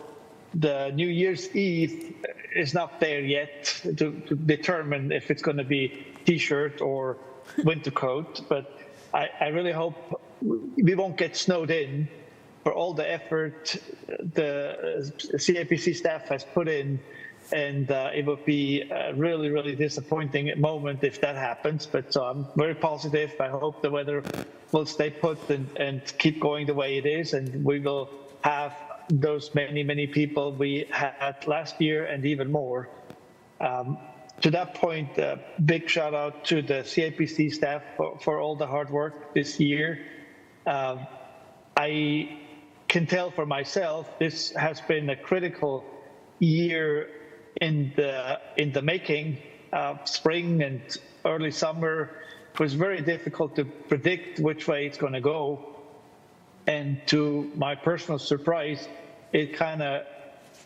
the New Year's Eve is not there yet to determine if it's going to be T-shirt or winter coat. But I really hope we won't get snowed in for all the effort the CAPC staff has put in. And it would be a really, really disappointing moment if that happens. But so I'm very positive. I hope the weather will stay put and keep going the way it is. And we will have those many, many people we had last year and even more. To that point, big shout out to the CAPC staff for all the hard work this year. I can tell for myself, this has been a critical year in the making. Spring and early summer was very difficult to predict which way it's going to go. And to my personal surprise, it kind of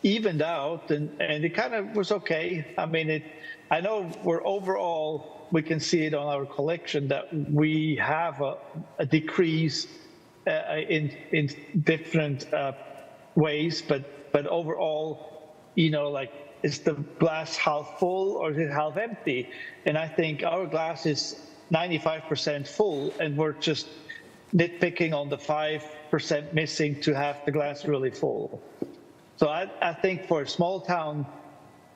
evened out and it kind of was okay. I mean, I know overall, we can see it on our collection that we have a decrease in different ways, but overall, you know, like, is the glass half full or is it half empty? And I think our glass is 95% full, and we're just nitpicking on the 5% missing to have the glass really full. So I think for a small town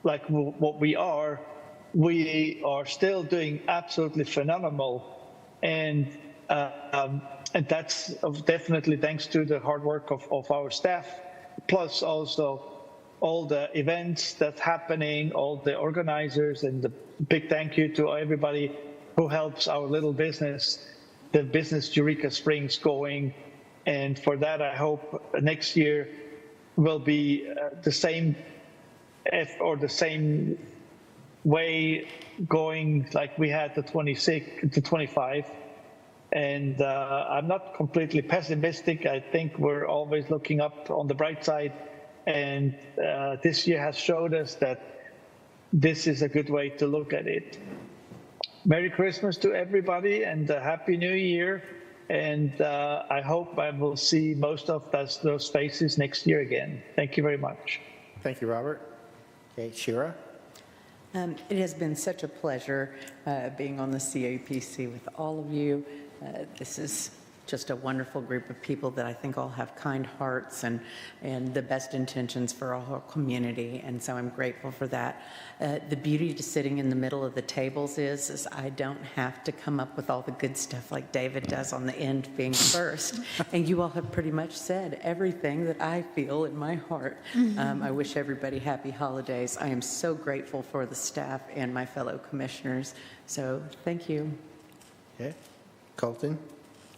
like what we are still doing absolutely phenomenal. And that's definitely thanks to the hard work of our staff, plus also all the events that's happening, all the organizers, and the big thank you to everybody who helps our little business, the business Eureka Springs, going. And for that, I hope next year will be the same way going like we had the 25. And I'm not completely pessimistic. I think we're always looking up on the bright side. And this year has showed us that this is a good way to look at it. Merry Christmas to everybody and a Happy New Year. And I hope I will see most of those faces next year again. Thank you very much. Thank you, Robert. Okay, Shira? It has been such a pleasure being on the CAPC with all of you. This is just a wonderful group of people that I think all have kind hearts and the best intentions for our whole community, and so I'm grateful for that. The beauty to sitting in the middle of the tables is I don't have to come up with all the good stuff like David does on the end being first, and you all have pretty much said everything that I feel in my heart. I wish everybody happy holidays. I am so grateful for the staff and my fellow commissioners, so thank you. Okay, Colton?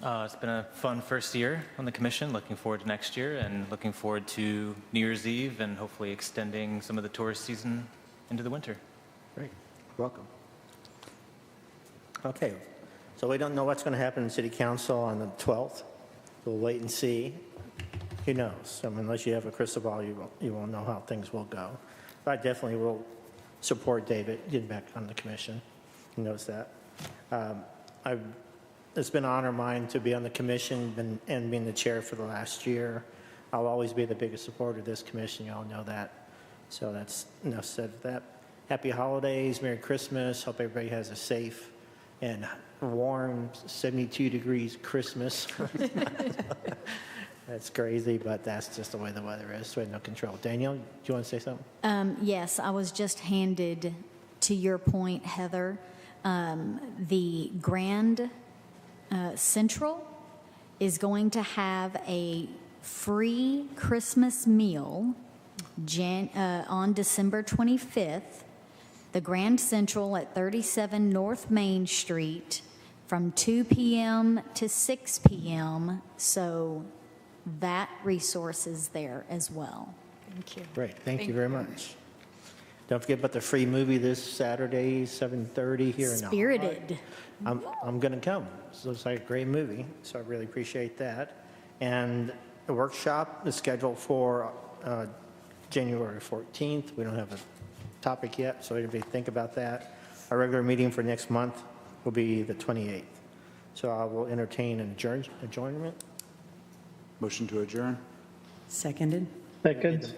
It's been a fun first year on the commission. Looking forward to next year and looking forward to New Year's Eve and hopefully extending some of the tourist season into the winter. Great. Welcome. Okay. So we don't know what's going to happen in City Council on the 12th. We'll wait and see. Who knows? I mean, unless you have a crystal ball, you won't know how things will go. But I definitely will support David getting back on the commission. He knows that. it's been an honor of mine to be on the commission and being the chair for the last year. I'll always be the biggest supporter of this commission, you all know that. So that's enough said of that. Happy holidays, Merry Christmas, hope everybody has a safe and warm 72 degrees Christmas. That's crazy, but that's just the way the weather is, so we have no control. Danielle, do you want to say something? Yes, I was just handed, to your point, Heather, the Grand Central is going to have a free Christmas meal on December 25th, the Grand Central at 37 North Main Street from 2 p.m. to 6 p.m. So that resource is there as well. Thank you. Great, thank you very much. Don't forget about the free movie this Saturday, 7:30 here in the Spirited. I'm going to come. It looks like a great movie, so I really appreciate that. And the workshop is scheduled for January 14th. We don't have a topic yet, so everybody think about that. Our regular meeting for next month will be the 28th. So I will entertain an adjournment. Motion to adjourn? Seconded? Second.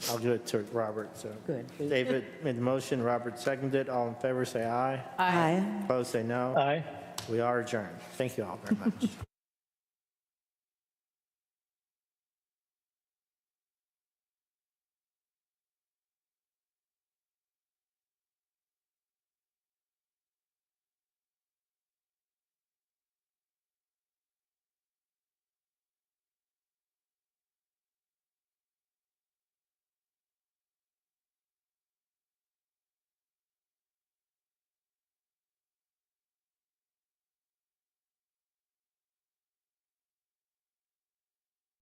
I'll do it to Robert. So Good. David made the motion, Robert seconded. All in favor, say aye. Aye. Opposed, say no. Aye. We are adjourned. Thank you all very much.